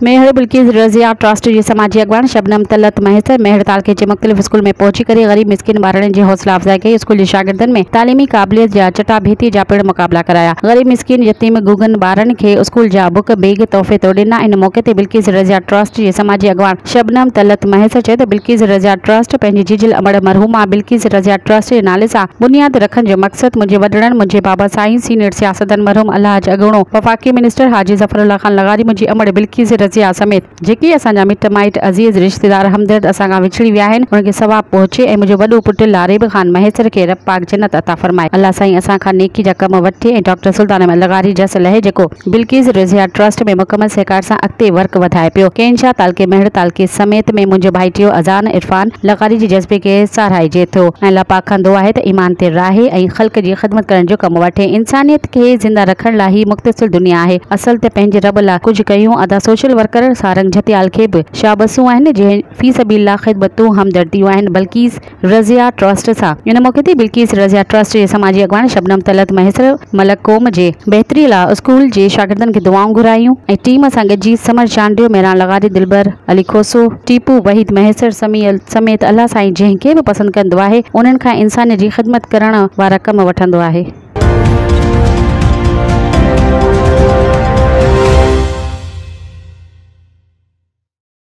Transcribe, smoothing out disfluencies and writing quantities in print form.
मेहर Bilkis Razia trust जी समाजी अगवान शबनम तलत महसर मेहर तालके जे मुख्तलिफ school में पहुंची करे गरीब मिस्किन ॿारनि जी हौसला अफ़जाई कई। स्कूल जे शागिर्दनि में तालीमी क़ाबिलियत जा चटाभेटी जा पिण मुक़ाबला कराया। गरीब मिस्किन यतीम गुगन ॿारनि खे स्कूल जा बुक बैग तोहफ़े तो ॾिना। इन मौके ते बिल्किस रज़िया ट्रस्ट जी समाजी अगवान शबनम तलत महसर चयो त बिल्किस रज़िया ट्रस्ट पंहिंजी जिजिल अमड़ मरहूमा बिल्किस रज़िया ट्रस्ट जे नाले सां बुनियाद रखण जो मक़सद मुंहिंजे वॾड़नि मुंहिंजे बाबा साईं सीनियर सियासतदान मरहूम अलहाज अगणो वफ़ाक़ी मिनिस्टर हाजी ज़फ़रुल्लाह ख़ान लगारी मुंहिंजी अमड़ बिल्किस रज़िया समेत जेके असांजा मिट माइट अज़ीज़ रिश्तेदार हमदर्द असां विछड़ी विया आहिनि उनखे सवाब पहुचे ऐं मुंहिंजो वॾो पुटु लारेब ख़ान महसर खे रब पाक जन्नत अता फरमाए। अल्लाह साईं असां खां नेकी जा कम वठे ऐं डॉक्टर सुल्तान अहमद लगारी जस लहे जेको बिल्किस रज़िया ट्रस्ट में मुकमल सहकार सां अॻिते वर्क वधाए पियो। केनशा तालके मेहर तालके समेत में मुंहिंजो भाइटियो अज़ान इरफान लगारी जी जज़्बे खे साराहिजे थो ऐं अल्लाह पाक खां दुआ आहे त ईमान ते राहे ऐं ख़ल्क़ जी ख़िदमत करण जो कमु वठे। इंसानियत खे ज़िंदा रखण लाइ ही मुख़्तसिर दुनिया आहे। असल ते पंहिंजे रब लाइ कुझु कयूं। अदा सोशल वर्कर सारंग जतियाल खे बि शाबसूं आहिनि जंहिं फी सबीलिल्लाह ख़िदमतूं हमदर्दियूं आहिनि बिल्किस रज़िया ट्रस्ट सां। इन मौके ते बिल्किस रज़िया ट्रस्ट जे समाजी अगवान शबनम तलत महसर मलक क़ौम जे बहितरी लाइ स्कूल जे शागिर्दनि खे दुआऊं घुरायूं ऐं टीम सां गॾिजी समर चांडियो मेहरान लगारी दिलबर अली खोसो टीपू वहीद महसर समेत अल्लाह साईं जंहिंखे बि पसंदि कंदो आहे उन्हनि खां इंसानियत जी ख़िदमत करण वारा कम वठंदो आहे।